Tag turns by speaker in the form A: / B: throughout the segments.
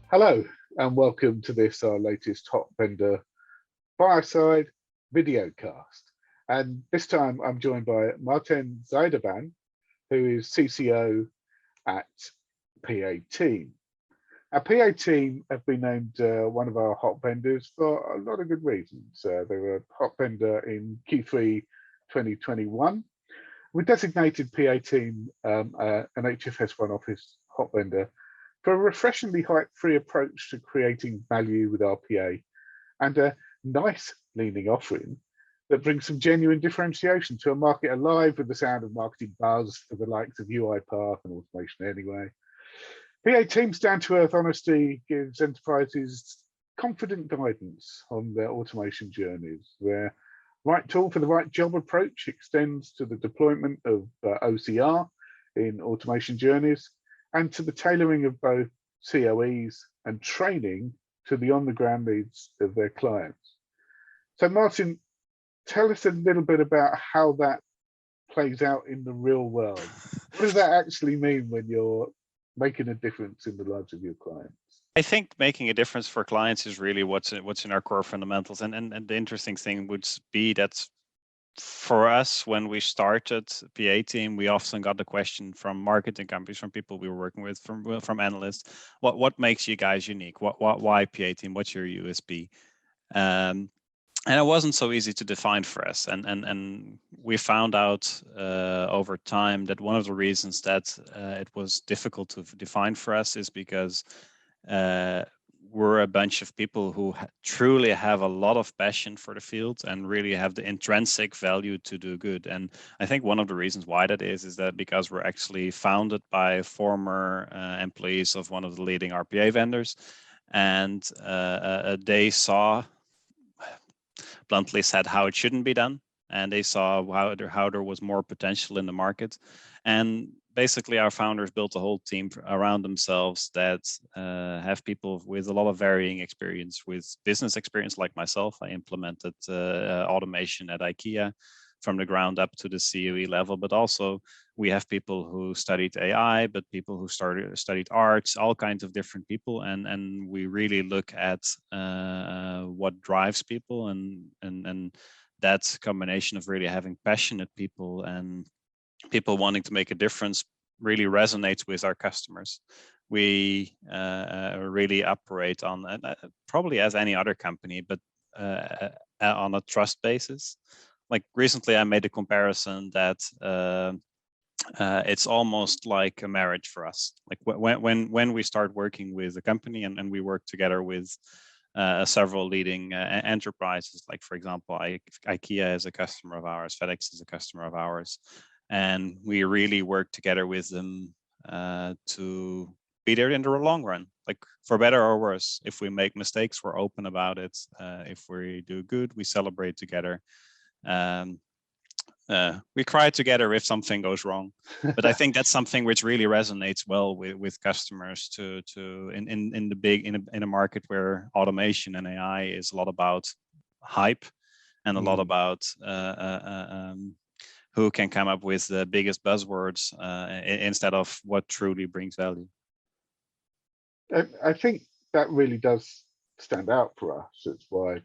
A: Hello and welcome to this, our latest Hot Vendor Fireside video cast. And this time I'm joined by Martijn Zuiderbaan, who is CCO at PAteam. Our PAteam have been named one of our hot vendors for a lot of good reasons. They were a hot vendor in Q3 2021. We designated PAteam an HFS OneOffice Hot Vendor for a refreshingly hype-free approach to creating value with RPA and a nice leaning offering that brings some genuine differentiation to a market alive with the sound of marketing buzz for the likes of UiPath and Automation Anyway. PAteam's down-to-earth honesty gives enterprises confident guidance on their automation journeys. Their right tool for the right job approach extends to the deployment of OCR in automation journeys and to the tailoring of both COEs and training to the on-the-ground needs of their clients. So Martin, tell us a little bit about how that plays out in the real world. What does that actually mean when you're making a difference in the lives of your clients?
B: I think making a difference for clients is really what's in our core fundamentals. And the interesting thing would be that for us, when we started PAteam, we often got the question from marketing companies, from people we were working with, from analysts, what makes you guys unique? Why PAteam? What's your USP? And it wasn't so easy to define for us. And we found out over time that one of the reasons that it was difficult to define for us is because we're a bunch of people who truly have a lot of passion for the field and really have the intrinsic value to do good. And I think one of the reasons why that is that because we're actually founded by former employees of one of the leading RPA vendors, and they saw, bluntly said, how it shouldn't be done, and they saw how there was more potential in the market. And basically our founders built a whole team around themselves that have people with a lot of varying experience, with business experience like myself. I implemented automation at IKEA from the ground up to the COE level, but also we have people who studied AI, but people who studied arts, all kinds of different people. And we really look at what drives people, and that combination of really having passionate people and people wanting to make a difference really resonates with our customers. We really operate on, probably as any other company, but on a trust basis. Like recently I made a comparison that it's almost like a marriage for us. Like when we start working with a company and we work together with several leading enterprises, like for example, IKEA is a customer of ours, FedEx is a customer of ours. And we really work together with them to be there in the long run, like for better or worse. If we make mistakes, we're open about it. If we do good, we celebrate together. We cry together if something goes wrong. But I think that's something which really resonates well with customers in a market where automation and AI is a lot about hype and a lot about who can come up with the biggest buzzwords instead of what truly brings value.
A: I think that really does stand out for us. It's why,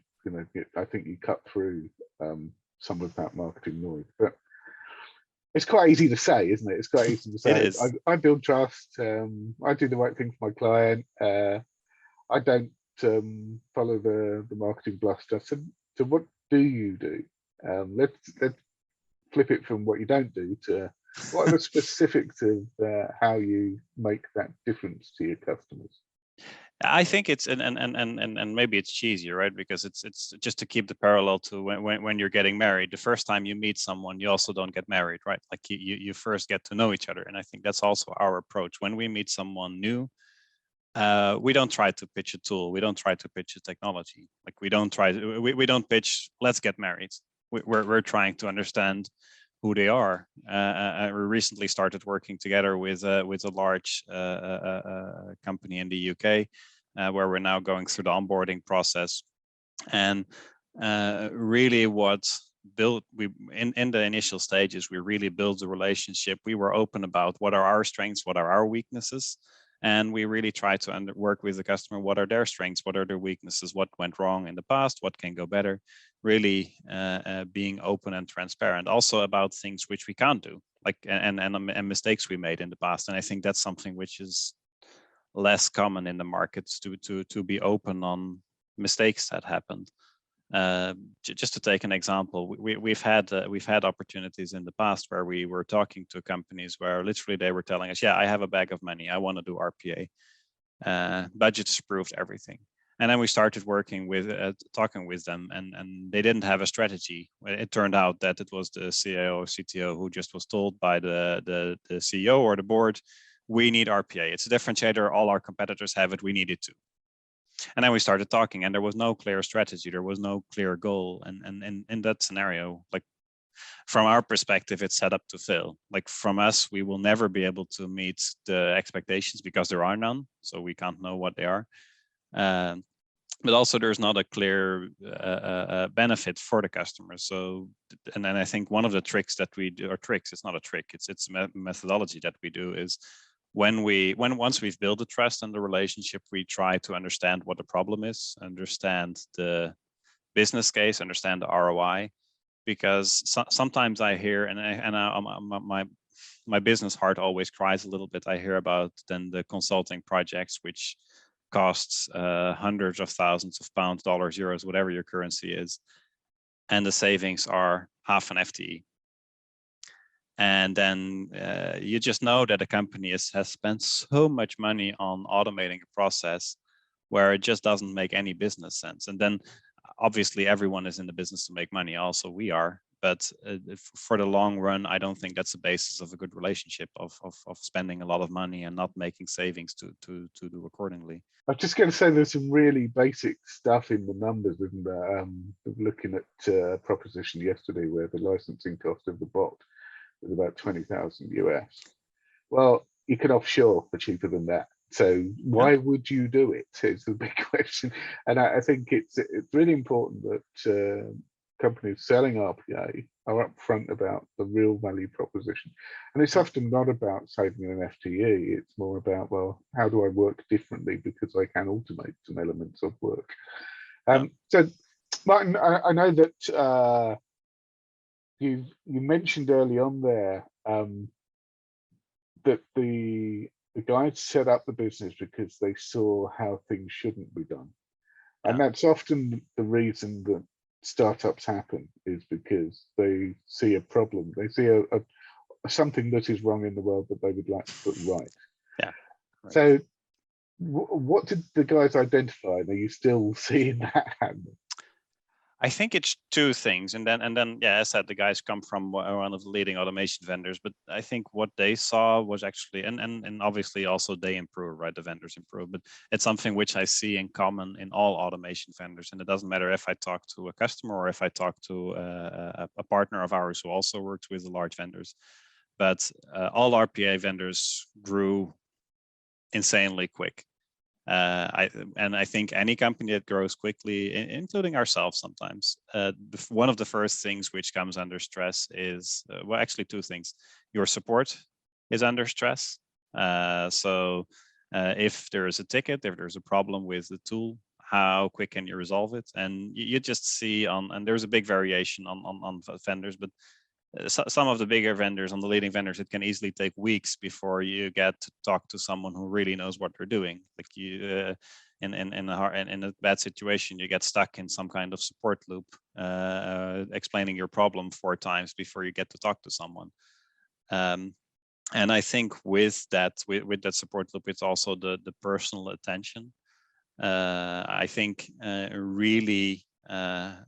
A: I think you cut through some of that marketing noise. But it's quite easy to say, isn't it? It's quite easy to say. I build trust. I do the right thing for my client. I don't follow the marketing bluster. So what do you do? Let's flip it from what you don't do to what are the specifics of how you make that difference to your customers?
B: I think it's and maybe it's cheesy, right? Because it's just to keep the parallel to when you're getting married. The first time you meet someone, you also don't get married, right? Like you first get to know each other. And I think that's also our approach. When we meet someone new, we don't try to pitch a tool. We don't try to pitch a technology. Like we don't pitch, let's get married. We're trying to understand who they are. We recently started working together with a large company in the UK, where we're now going through the onboarding process. And really what in the initial stages, we really built a relationship. We were open about what are our strengths, what are our weaknesses. And we really try to work with the customer. What are their strengths? What are their weaknesses? What went wrong in the past? What can go better? Really being open and transparent. Also about things which we can't do, like and mistakes we made in the past. And I think that's something which is less common in the markets, to be open on mistakes that happened. Just to take an example, we've had opportunities in the past where we were talking to companies where literally they were telling us, yeah, I have a bag of money, I want to do RPA, budgets approved, everything. And then we started working with talking with them, and they didn't have a strategy. It turned out that it was the CIO or CTO who just was told by the CEO or the board, we need RPA, it's a differentiator, all our competitors have it, we need it too. And then we started talking, and there was no clear strategy, there was no clear goal. And in that scenario, like from our perspective, it's set up to fail. Like from us, we will never be able to meet the expectations because there are none, so we can't know what they are. But also there's not a clear benefit for the customer. So, and then I think one of the tricks that we do, or tricks, it's not a trick, it's methodology that we do, is once we've built the trust and the relationship, we try to understand what the problem is, understand the business case, understand the ROI, because sometimes I hear, my business heart always cries a little bit. I hear about then the consulting projects which costs hundreds of thousands of pounds, dollars, euros, whatever your currency is, and the savings are half an FTE. And then you just know that a company has spent so much money on automating a process where it just doesn't make any business sense. And then obviously everyone is in the business to make money, also we are. But for the long run, I don't think that's the basis of a good relationship, of spending a lot of money and not making savings to do accordingly.
A: I was just going to say there's some really basic stuff in the numbers, isn't there? Looking at a proposition yesterday where the licensing cost of the bot was about 20,000 US. Well, you can offshore for cheaper than that. So why would you do it? Is the big question. And I think it's really important that companies selling RPA are upfront about the real value proposition. And it's often not about saving an FTE, it's more about, well, how do I work differently because I can automate some elements of work. So Martin, I know that you mentioned early on there that the guys set up the business because they saw how things shouldn't be done. And that's often the reason that startups happen, is because they see a problem, they see a something that is wrong in the world that they would like to put right. Right. So what did the guys identify? Are you still seeing that happen?
B: I think it's two things, and then yeah, as I said, the guys come from one of the leading automation vendors, but I think what they saw was actually, and obviously also they improve, right? The vendors improve, but it's something which I see in common in all automation vendors, and it doesn't matter if I talk to a customer or if I talk to a partner of ours who also works with the large vendors, but all RPA vendors grew insanely quick. I think any company that grows quickly, including ourselves sometimes, one of the first things which comes under stress is, well, actually two things. Your support is under stress. So if there is a ticket, if there's a problem with the tool, how quick can you resolve it? And you just see and there's a big variation on vendors, but some of the bigger vendors, on the leading vendors, it can easily take weeks before you get to talk to someone who really knows what they're doing. Like you, in a bad situation, you get stuck in some kind of support loop, explaining your problem 4 times before you get to talk to someone. And I think with that support loop, it's also the personal attention. I think really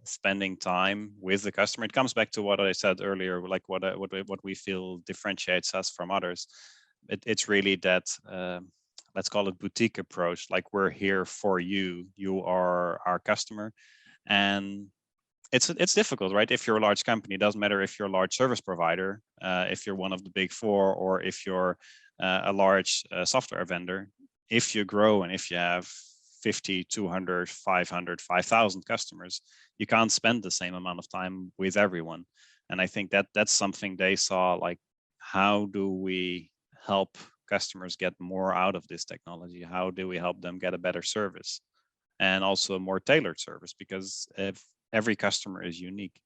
B: spending time with the customer. It comes back to what I said earlier, like what we feel differentiates us from others. It's really that let's call it boutique approach. Like, we're here for you. You are our customer, and it's difficult, right? If you're a large company, it doesn't matter if you're a large service provider, if you're one of the big 4, or if you're a large software vendor. If you grow and if you have 50, 200, 500, 5,000 customers, you can't spend the same amount of time with everyone. And I think that's something they saw, like, how do we help customers get more out of this technology? How do we help them get a better service and also a more tailored service? Because if every customer is unique.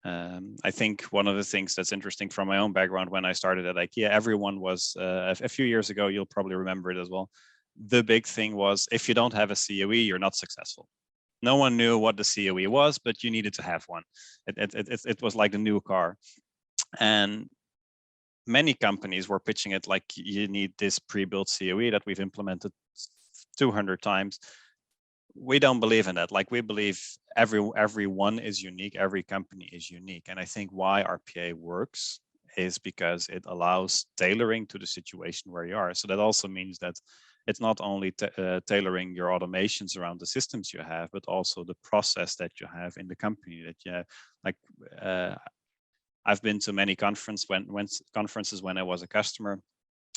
B: I think one of the things that's interesting from my own background, when I started at IKEA, everyone was, a few years ago, you'll probably remember it as well. The big thing was, if you don't have a COE, you're not successful. No one knew what the COE was, but you needed to have one. It was like the new car. And many companies were pitching it like, you need this pre-built COE that we've implemented 200 times. We don't believe in that. Like, we believe everyone is unique, every company is unique. And I think why RPA works is because it allows tailoring to the situation where you are. So that also means that it's not only tailoring your automations around the systems you have, but also the process that you have in the company. That you like, I've been to many conferences when I was a customer,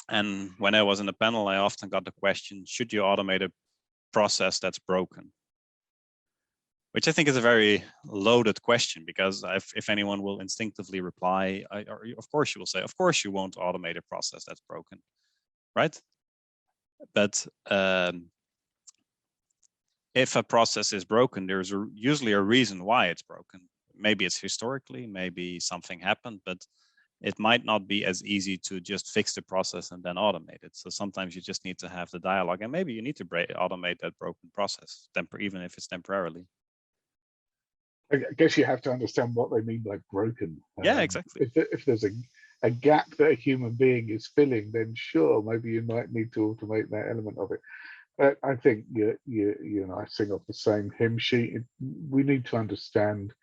B: and when I was in a panel, I often got the question: should you automate a process that's broken? Which I think is a very loaded question, because if anyone will instinctively reply, of course you will say, of course you won't automate a process that's broken, right? But if a process is broken, there's usually a reason why it's broken. Maybe it's historically, maybe something happened, but it might not be as easy to just fix the process and then automate it. So sometimes you just need to have the dialogue, and maybe you need to automate that broken process, even if it's temporarily.
A: I guess you have to understand what they mean by broken.
B: Yeah, exactly.
A: If there's a gap that a human being is filling, then sure, maybe you might need to automate that element of it. But I think you and I sing off the same hymn sheet. We need to understand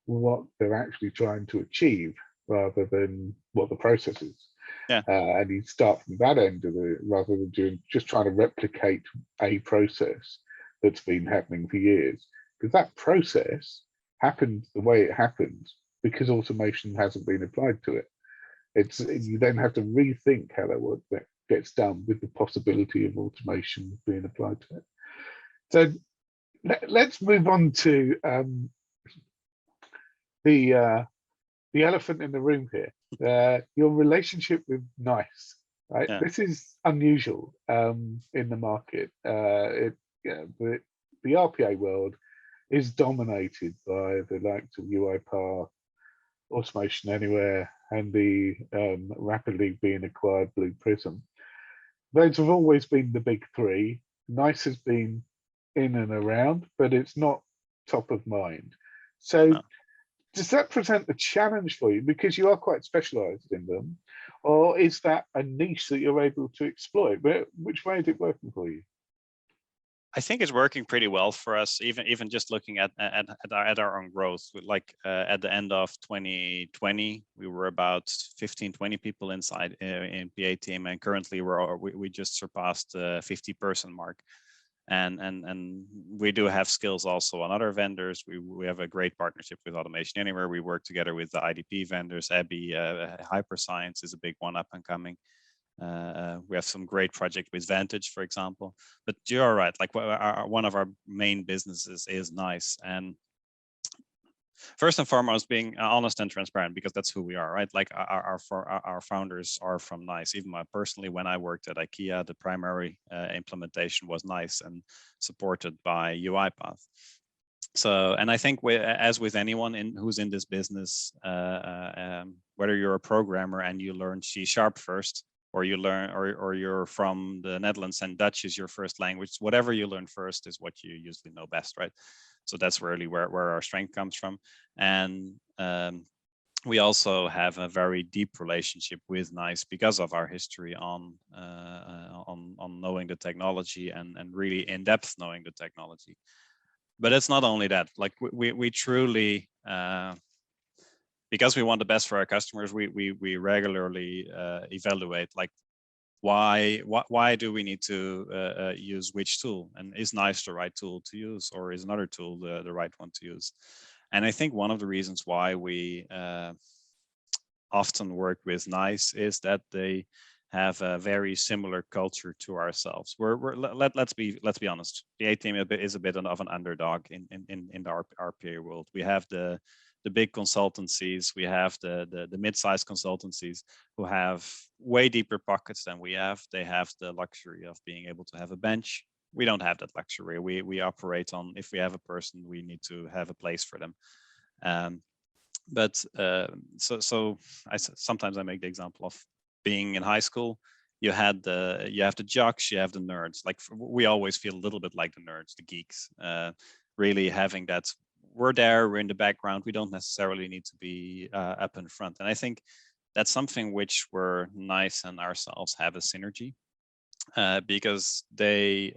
A: what they're actually trying to achieve rather than what the process is.
B: Yeah.
A: And you start from that end of it rather than just trying to replicate a process that's been happening for years. Because that process happened the way it happened because automation hasn't been applied to it. You then have to rethink how that gets done with the possibility of automation being applied to it. So let's move on to the elephant in the room here. Your relationship with NICE, right?
B: Yeah.
A: This is unusual in the market. The RPA world is dominated by the likes of UiPath, Automation Anywhere, and the rapidly being acquired Blue Prism. Those have always been the big three. NICE has been in and around, but it's not top of mind. So
B: No.
A: Does that present a challenge for you because you are quite specialized in them, or is that a niche that you're able to exploit? Which way is it working for you?
B: I think it's working pretty well for us, even just looking at our own growth. Like at the end of 2020, we were about 15, 20 people inside in PAteam, and currently we just surpassed the 50-person mark. And we do have skills also on other vendors. We have a great partnership with Automation Anywhere. We work together with the IDP vendors. Abby, Hyperscience is a big one up and coming. We have some great project with Vantage, for example. But you're right. Like one of our main businesses is NICE, and first and foremost, being honest and transparent, because that's who we are, right? Like our founders are from NICE. Even personally, when I worked at IKEA, the primary implementation was NICE and supported by UiPath. So, and I think as with anyone who's in this business, whether you're a programmer and you learn C# first, or you learn, or you're from the Netherlands and Dutch is your first language, whatever you learn first is what you usually know best, right? So that's really where our strength comes from. And we also have a very deep relationship with NICE because of our history on knowing the technology and really in depth knowing the technology. But it's not only that. Like we truly, because we want the best for our customers, we regularly evaluate, like, why do we need to use which tool, and is NICE the right tool to use, or is another tool the right one to use? And I think one of the reasons why we often work with NICE is that they have a very similar culture to ourselves. Let's be honest. PAteam is a bit of an underdog in the RPA world. We have the the big consultancies, we have the mid-sized consultancies who have way deeper pockets than we have. They have the luxury of being able to have a bench. We don't have that luxury. We operate on, if we have a person, we need to have a place for them. Sometimes I make the example of being in high school. You have the jocks, you have the nerds. Like we always feel a little bit like the nerds, the geeks. Really having that, we're there, we're in the background. We don't necessarily need to be up in front. And I think that's something which we're nice and ourselves have a synergy because they.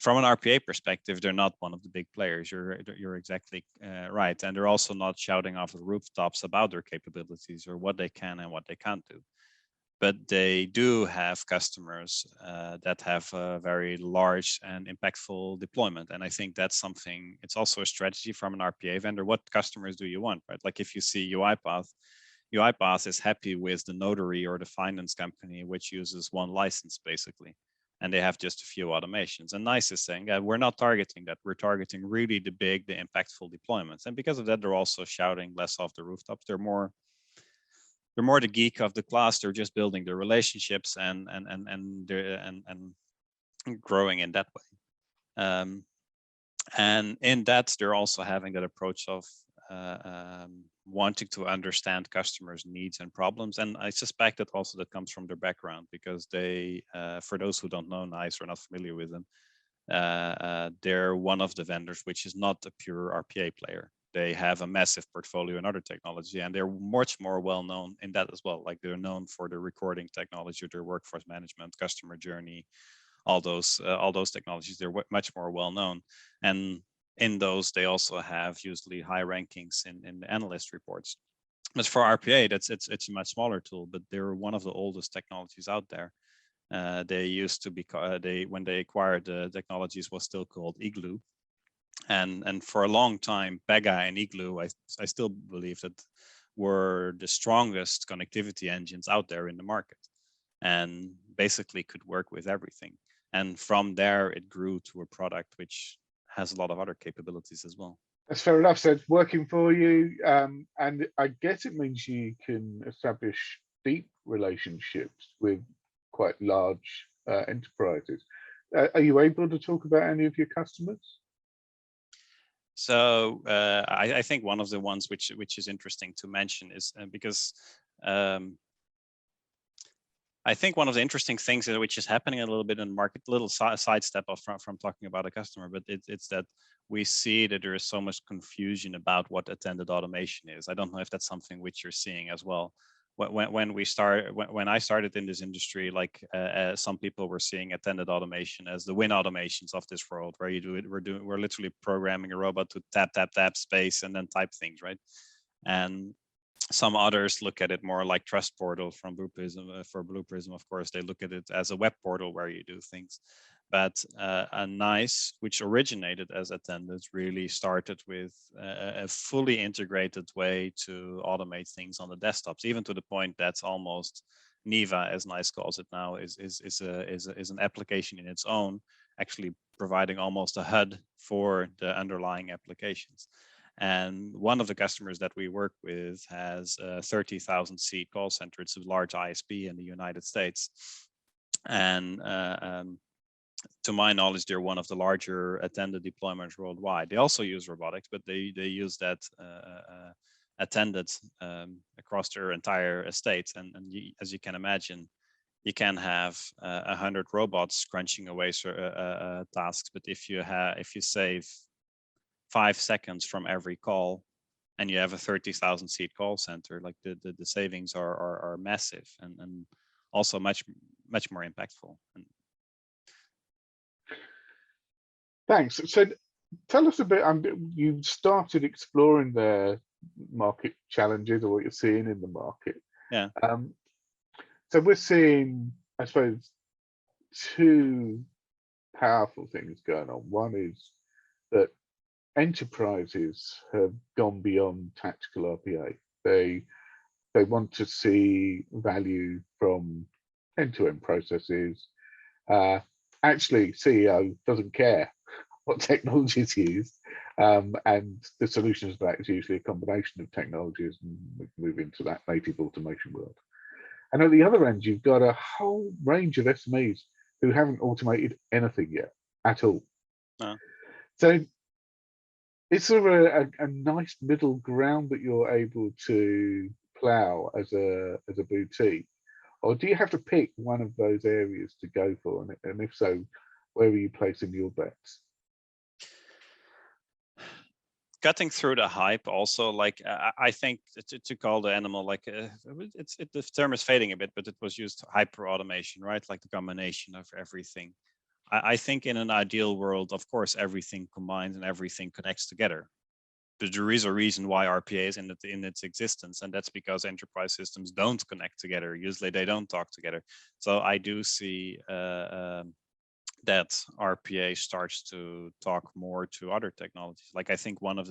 B: From an RPA perspective, they're not one of the big players. You're exactly right, and they're also not shouting off the rooftops about their capabilities or what they can and what they can't do. But they do have customers that have a very large and impactful deployment, and I think that's something. It's also a strategy from an RPA vendor. What customers do you want, right? Like if you see UiPath is happy with the notary or the finance company which uses one license basically, and they have just a few automations. And NICE is saying that we're not targeting that. We're targeting really the big, the impactful deployments. And because of that, they're also shouting less off the rooftops. They're more the geek of the class. They're just building the relationships and growing in that way. And in that, they're also having that approach of wanting to understand customers' needs and problems. And I suspect that also that comes from their background, because they, for those who don't know NICE or not familiar with them, they're one of the vendors which is not a pure RPA player. They have a massive portfolio in other technology, and they're much more well known in that as well. Like they're known for their recording technology, their workforce management, customer journey, all those technologies. They're much more well known, and in those they also have usually high rankings in the analyst reports. But for RPA, it's a much smaller tool, but they're one of the oldest technologies out there. They used to be when they acquired the technologies was still called Igloo, and for a long time Pega and Igloo, I still believe that were the strongest connectivity engines out there in the market, and basically could work with everything. And from there it grew to a product which has a lot of other capabilities as well.
A: That's fair enough. So it's working for you, and I guess it means you can establish deep relationships with quite large enterprises. Are you able to talk about any of your customers?
B: So I think one of the ones which is interesting to mention is because I think one of the interesting things which is happening a little bit in the market, little sidestep from talking about a customer, but it's that we see that there is so much confusion about what attended automation is. I don't know if that's something which you're seeing as well. When I started in this industry, like some people were seeing attended automation as the win automations of this world, where you do it. We're literally programming a robot to tap space and then type things, right? And some others look at it more like Trust Portal from Blue Prism. For Blue Prism, of course, they look at it as a web portal where you do things. But a NICE, which originated as attended, really started with a fully integrated way to automate things on the desktops, even to the point that's almost Niva, as NICE calls it now, is an application in its own, actually providing almost a HUD for the underlying applications. And one of the customers that we work with has a 30,000 seat call center. It's a large ISP in the United States. And to my knowledge, they're one of the larger attended deployments worldwide. They also use robotics, but they use that attended across their entire estate. And as you can imagine, you can have 100 robots crunching away tasks, but if you save 5 seconds from every call, and you have a 30,000 seat call center, like the savings are massive and also much more impactful.
A: Thanks. So tell us a bit. You started exploring the market challenges, or what you're seeing in the market.
B: Yeah.
A: So we're seeing, I suppose, two powerful things going on. One is that enterprises have gone beyond tactical RPA. They want to see value from end-to-end processes. Actually, CEO doesn't care what technology is used, and the solutions for that is usually a combination of technologies, and we can move into that native automation world. And at the other end, you've got a whole range of SMEs who haven't automated anything yet at all.
B: No.
A: So it's sort of a nice middle ground that you're able to plow as a boutique, or do you have to pick one of those areas to go for? And if so, where are you placing your bets?
B: Cutting through the hype also, like I think to call the animal like the term is fading a bit, but it was used hyper automation, right? Like the combination of everything. I think in an ideal world, of course, everything combines and everything connects together. But there is a reason why RPA is in its existence, and that's because enterprise systems don't connect together. Usually they don't talk together. So I do see that RPA starts to talk more to other technologies. Like I think one of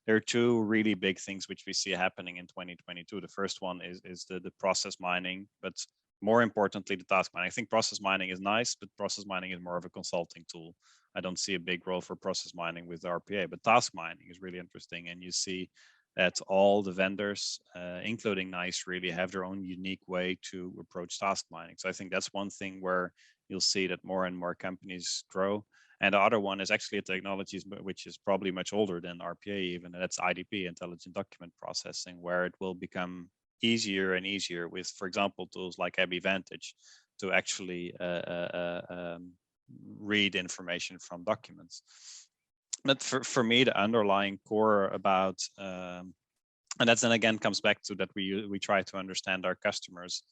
B: there are two really big things which we see happening in 2022. The first one is the process mining, but more importantly, the task mining. I think process mining is nice, but process mining is more of a consulting tool. I don't see a big role for process mining with RPA, but task mining is really interesting. And you see that all the vendors, including NICE, really have their own unique way to approach task mining. So I think that's one thing where you'll see that more and more companies grow. And the other one is actually a technology which is probably much older than RPA even, and that's IDP, Intelligent Document Processing, where it will become easier and easier with, for example, tools like Abby Vantage to actually read information from documents. But for me, the underlying core about, and that's then again comes back to that we try to understand our customers.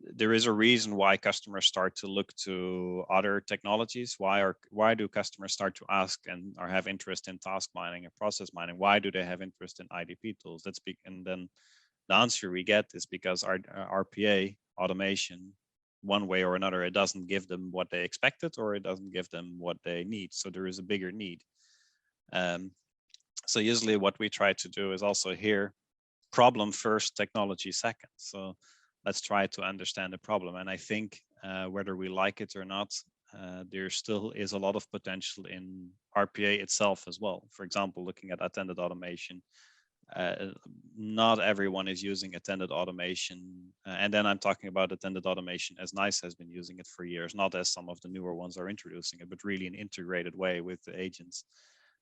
B: There is a reason why customers start to look to other technologies. Why do customers start to ask and or have interest in task mining and process mining? Why do they have interest in IDP tools? And then the answer we get is because our RPA automation, one way or another, it doesn't give them what they expected, or it doesn't give them what they need. So there is a bigger need. So usually what we try to do is also here, problem first, technology second. So let's try to understand the problem. And I think whether we like it or not, there still is a lot of potential in RPA itself as well. For example, looking at attended automation, not everyone is using attended automation. And then I'm talking about attended automation as NICE has been using it for years, not as some of the newer ones are introducing it, but really an integrated way with the agents.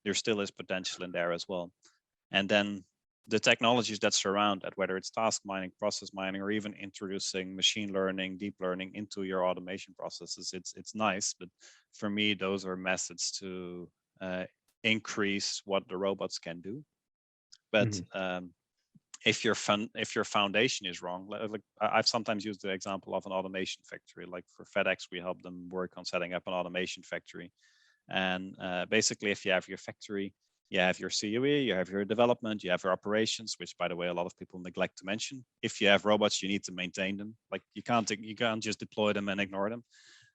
B: There still is potential in there as well. And then the technologies that surround that, whether it's task mining, process mining, or even introducing machine learning, deep learning into your automation processes, it's nice. But for me, those are methods to increase what the robots can do. But if your foundation is wrong, like I've sometimes used the example of an automation factory. Like for FedEx, we help them work on setting up an automation factory. And basically, if you have your factory, you have your COE, you have your development, you have your operations, which, by the way, a lot of people neglect to mention. If you have robots, you need to maintain them. Like you can't just deploy them and ignore them.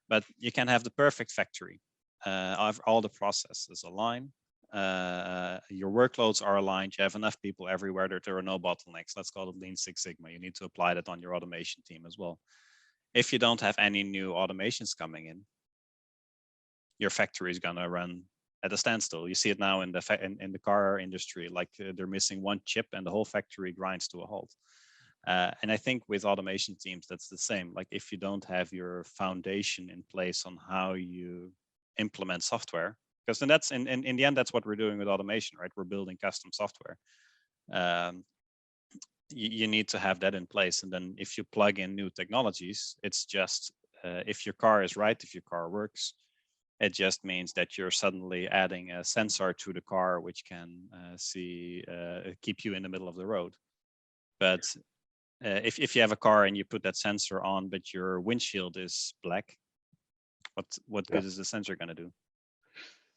B: But you can have the perfect factory. All the processes align. Your workloads are aligned. You have enough people everywhere that there are no bottlenecks. Let's call it Lean Six Sigma. You need to apply that on your automation team as well. If you don't have any new automations coming in, your factory is going to run at a standstill. You see it now in the car industry, like they're missing one chip and the whole factory grinds to a halt. And I think with automation teams, that's the same. Like if you don't have your foundation in place on how you implement software, because then that's in the end, that's what we're doing with automation, right? We're building custom software. You need to have that in place. And then if you plug in new technologies, it's just, if your car is right, if your car works, it just means that you're suddenly adding a sensor to the car, which can keep you in the middle of the road. But if you have a car and you put that sensor on, but your windshield is black, what good is the sensor going to do?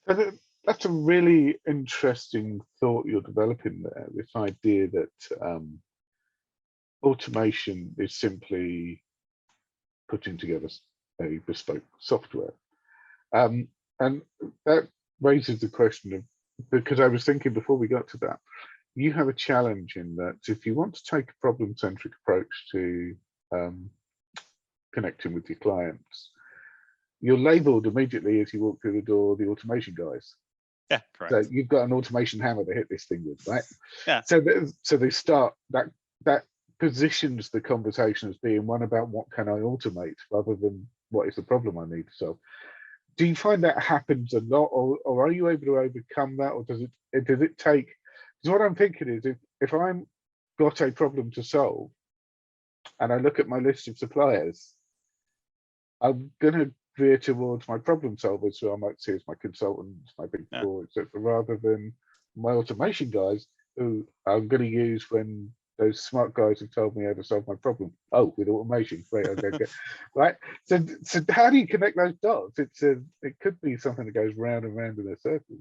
A: That's a really interesting thought you're developing there. This idea that automation is simply putting together a bespoke software. And that raises the question of, because I was thinking before we got to that, you have a challenge in that if you want to take a problem-centric approach to connecting with your clients, you're labeled immediately as you walk through the door, the automation guys.
B: Yeah,
A: So
B: correct.
A: you've got an automation hammer to hit this thing with, right?
B: Yeah.
A: So they start that positions the conversation as being one about what can I automate rather than what is the problem I need to solve. Do you find that happens a lot, or are you able to overcome that, or does it take? Because what I'm thinking is, if I'm got a problem to solve, and I look at my list of suppliers, I'm going to veer towards my problem solvers, who I might see as my consultants, my big four, etc., rather than my automation guys, who I'm going to use when those smart guys have told me how to solve my problem. Oh, with automation, great, okay, good. Right. So how do you connect those dots? It could be something that goes round and round in a circle.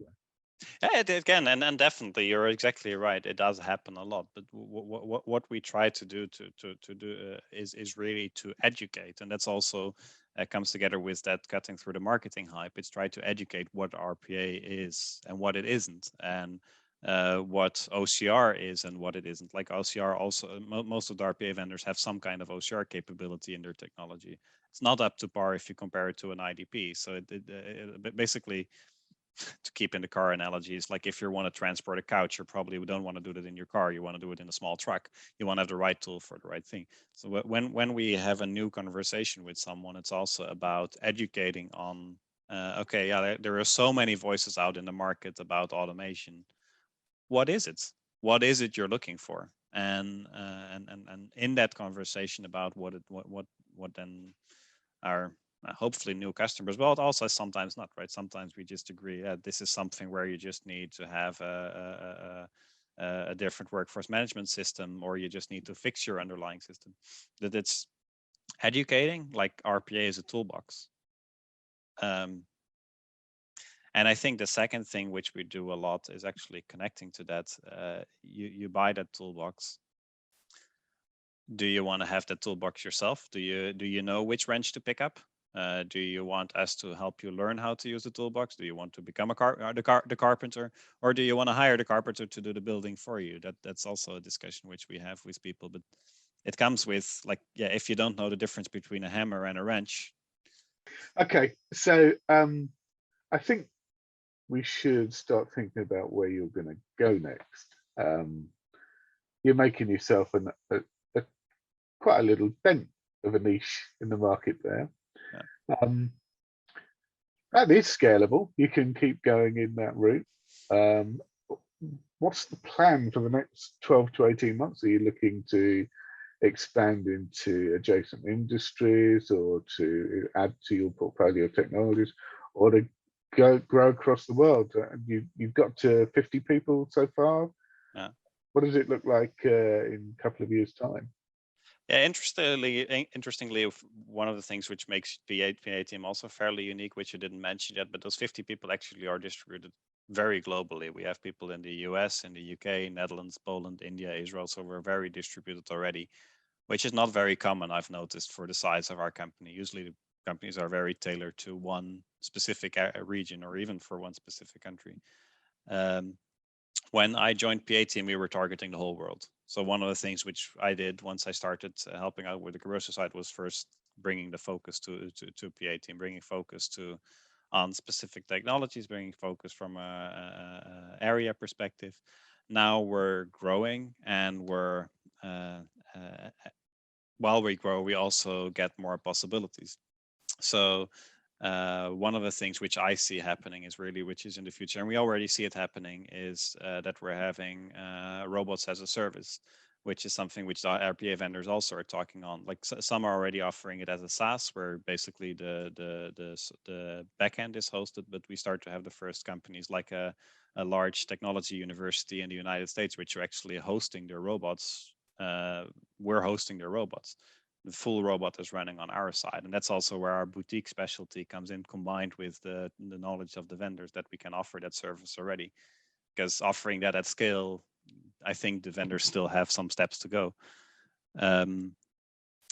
B: Yeah, again, and definitely, you're exactly right. It does happen a lot. But what we try to do is really to educate, and that's also comes together with that cutting through the marketing hype. It's try to educate what RPA is and what it isn't, and what OCR is and what it isn't. Like OCR, also most of the RPA vendors have some kind of OCR capability in their technology. It's not up to par if you compare it to an IDP. So it basically, to keep in the car analogies, like if you want to transport a couch, you probably don't want to do that in your car. You want to do it in a small truck. You want to have the right tool for the right thing. So when we have a new conversation with someone, it's also about educating on, okay, yeah, there are so many voices out in the market about automation. What is it? What is it you're looking for? And in that conversation about what then are hopefully new customers, but also sometimes not, right? Sometimes we just agree that this is something where you just need to have a different workforce management system, or you just need to fix your underlying system. That it's educating, like RPA is a toolbox. And I think the second thing which we do a lot is actually connecting to that. You buy that toolbox. Do you want to have that toolbox yourself? Do you know which wrench to pick up? Do you want us to help you learn how to use the toolbox? Do you want to become the carpenter, or do you want to hire the carpenter to do the building for you? That's also a discussion which we have with people. But it comes with, like, yeah, if you don't know the difference between a hammer and a wrench.
A: Okay, so I think we should start thinking about where you're going to go next. You're making yourself quite a little dent of a niche in the market there. Yeah. That is scalable. You can keep going in that route. What's the plan for the next 12 to 18 months? Are you looking to expand into adjacent industries, or to add to your portfolio of technologies, or to grow across the world? You've got to 50 people so far.
B: Yeah.
A: What does it look like in a couple of years' time?
B: Yeah, interestingly, one of the things which makes PAteam also fairly unique, which you didn't mention yet, but those 50 people actually are distributed very globally. We have people in the US, in the UK, Netherlands, Poland, India, Israel. So we're very distributed already, which is not very common, I've noticed, for the size of our company. Usually the companies are very tailored to one specific region, or even for one specific country. When I joined PAteam, we were targeting the whole world. So one of the things which I did once I started helping out with the commercial side was first bringing the focus to PAteam, bringing focus on specific technologies, bringing focus from a area perspective. Now we're growing, and we're while we grow, we also get more possibilities. So one of the things which I see happening is really, which is in the future, and we already see it happening, is that we're having robots as a service, which is something which the RPA vendors also are talking on. Like some are already offering it as a SaaS, where basically the backend is hosted, but we start to have the first companies like a large technology university in the United States, which are actually hosting their robots. We're hosting their robots. The full robot is running on our side, and that's also where our boutique specialty comes in, combined with the knowledge of the vendors, that we can offer that service already. Because offering that at scale, I think the vendors still have some steps to go. And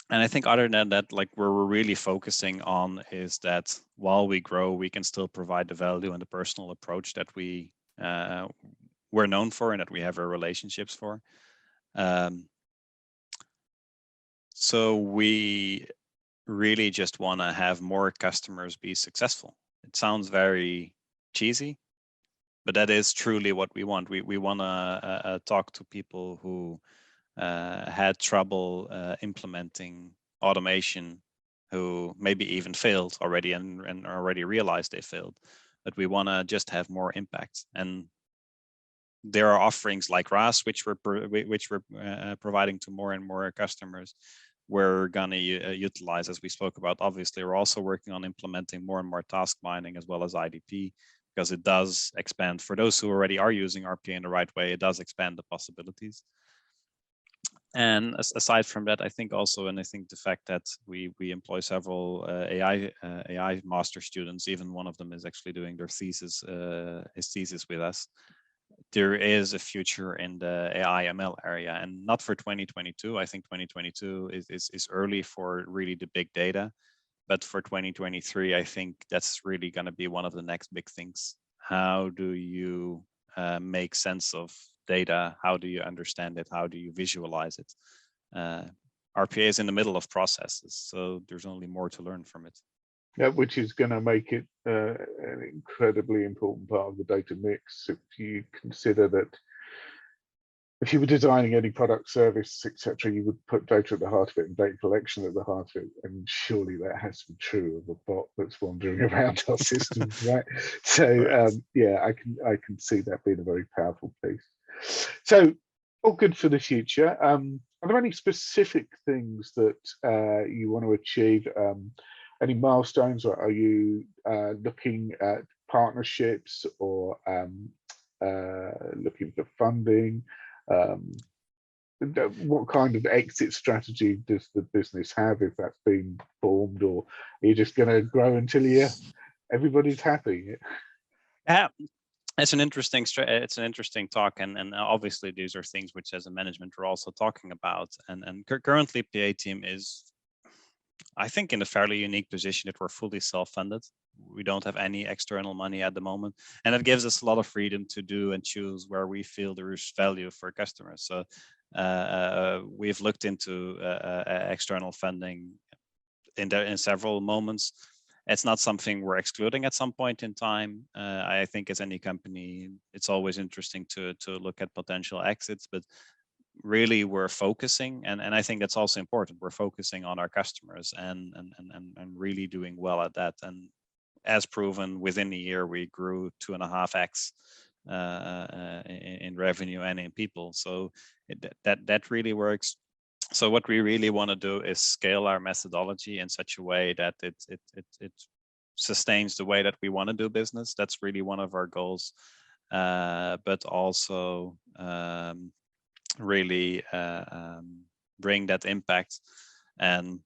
B: I think other than that, like where we're really focusing on is that while we grow, we can still provide the value and the personal approach that we're known for and that we have our relationships for. So we really just want to have more customers be successful. It sounds very cheesy, but that is truly what we want. We want to talk to people who had trouble implementing automation, who maybe even failed already and already realized they failed. But we want to just have more impact. And there are offerings like RAS, which we're providing to more and more customers. We're going to utilize, as we spoke about. Obviously, we're also working on implementing more and more task mining as well as IDP, because it does expand, for those who already are using RPA in the right way, it does expand the possibilities. And aside from that, I think also, and I think the fact that we employ several AI master students, even one of them is actually doing their thesis, his thesis with us. There is a future in the AI ML area, and not for 2022. I think 2022 is early for really the big data, but for 2023, I think that's really going to be one of the next big things. How do you make sense of data? How do you understand it? How do you visualize it? RPA is in the middle of processes, so there's only more to learn from it.
A: Yeah, which is going to make it an incredibly important part of the data mix. If you consider that if you were designing any product, service, etc., you would put data at the heart of it and data collection at the heart of it. And surely that has to be true of a bot that's wandering around our systems, right? So yeah, I can see that being a very powerful piece. So all good for the future. Are there any specific things that you want to achieve? Any milestones, or are you looking at partnerships or looking for funding? What kind of exit strategy does the business have, if that's been formed, or are you just going to grow until everybody's happy?
B: Yeah, it's an interesting talk, and obviously these are things which, as a management, we're also talking about. And currently, PAteam is, I think, in a fairly unique position that we're fully self-funded. We don't have any external money at the moment, and it gives us a lot of freedom to do and choose where we feel there is value for customers. So we've looked into external funding in several moments. It's not something we're excluding at some point in time. I think, as any company, it's always interesting to look at potential exits, but really we're focusing, and I think that's also important. We're focusing on our customers and really doing well at that. And as proven, within a year we grew 2.5x in revenue and in people. So that really works. So what we really want to do is scale our methodology in such a way that it sustains the way that we want to do business. That's really one of our goals, but also really bring that impact. And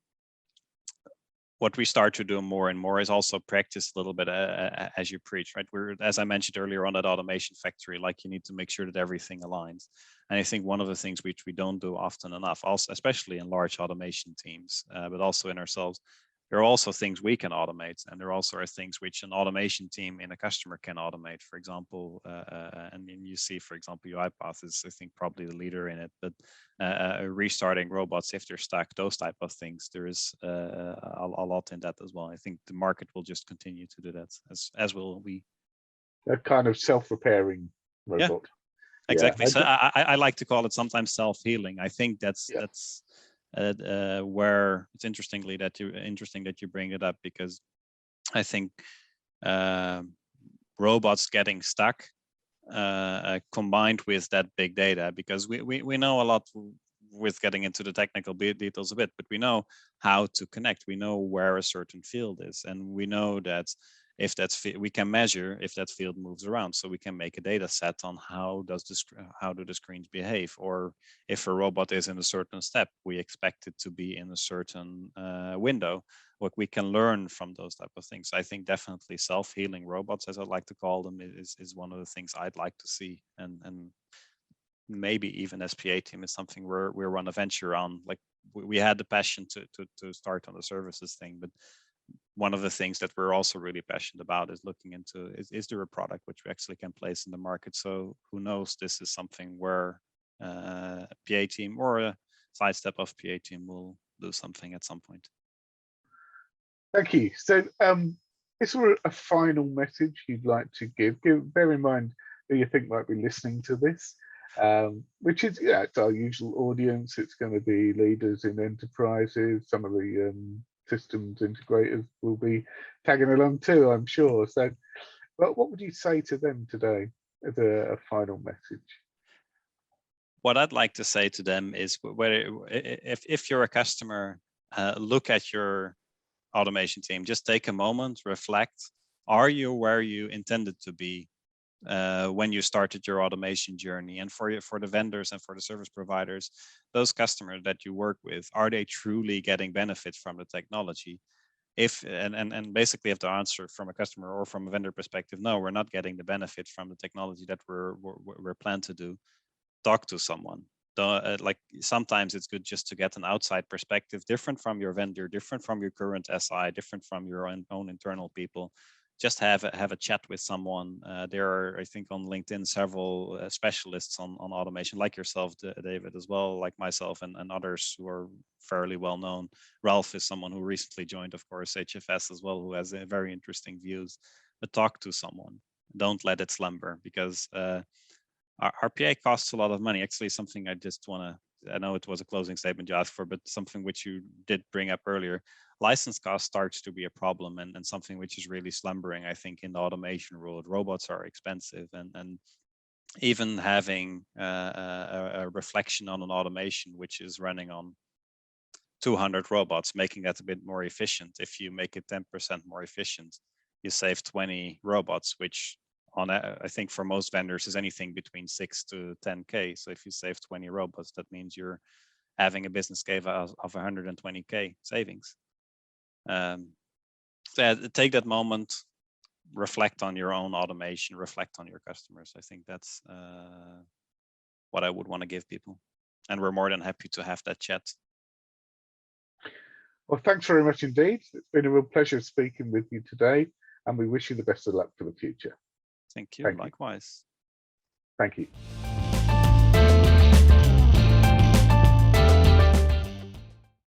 B: what we start to do more and more is also practice a little bit as you preach, right? As I mentioned earlier on that automation factory, like, you need to make sure that everything aligns. And I think one of the things which we don't do often enough, also especially in large automation teams, but also in ourselves, there are also things we can automate, and there also are things which an automation team in a customer can automate. For example, and you see, for example, UiPath is, I think, probably the leader in it, but restarting robots if they're stuck, those type of things, there is a lot in that as well. I think the market will just continue to do that, as will we.
A: A kind of self-repairing robot.
B: Yeah, exactly. Yeah, so I like to call it sometimes self-healing. I think that's where it's interesting that you bring it up, because I think robots getting stuck combined with that big data, because we know a lot with getting into the technical details a bit, but we know how to connect. We know where a certain field is, and we know that if we can measure if that field moves around, so we can make a data set on how do the screens behave, or if a robot is in a certain step, we expect it to be in a certain window. What we can learn from those type of things. I think definitely self-healing robots, as I like to call them, is one of the things I'd like to see, and maybe even as PAteam is something we're on a venture on. Like, we had the passion to start on the services thing, but one of the things that we're also really passionate about is looking into is there a product which we actually can place in the market. So who knows, this is something where PAteam or a sidestep of PAteam will do something at some point.
A: Thank you. So, is there a final message you'd like to give? Bear in mind who you think might be listening to this, which is, yeah, it's our usual audience. It's going to be leaders in enterprises. Some of the systems integrators will be tagging along too, I'm sure. So, but what would you say to them today as a final message?
B: What I'd like to say to them is, if you're a customer, look at your automation team. Just take a moment, reflect. Are you where you intended to be when you started your automation journey? And for the vendors and for the service providers, those customers that you work with, are they truly getting benefit from the technology? And basically have to answer from a customer or from a vendor perspective, no, we're not getting the benefit from the technology that we're planned to do. Talk to someone. Like sometimes it's good just to get an outside perspective, different from your vendor, different from your current SI, different from your own internal people. Just have a chat with someone. There are, I think, on LinkedIn several specialists on automation, like yourself, David, as well, like myself and others who are fairly well known. Ralph is someone who recently joined, of course, HFS as well, who has very interesting views. But talk to someone. Don't let it slumber, because our PA costs a lot of money. Actually, something I just want to, I know it was a closing statement you asked for, but something which you did bring up earlier. License cost starts to be a problem, and something which is really slumbering, I think, in the automation world. Robots are expensive, and even having a reflection on an automation which is running on 200 robots, making that a bit more efficient. If you make it 10% more efficient, you save 20 robots, which I think for most vendors is anything between 6 to 10K. So if you save 20 robots, that means you're having a business case of 120K savings. Take that moment, reflect on your own automation, reflect on your customers. I think that's what I would want to give people. And we're more than happy to have that chat.
A: Well, thanks very much indeed. It's been a real pleasure speaking with you today, and we wish you the best of luck for the future.
B: Thank you. Likewise.
A: Thank you.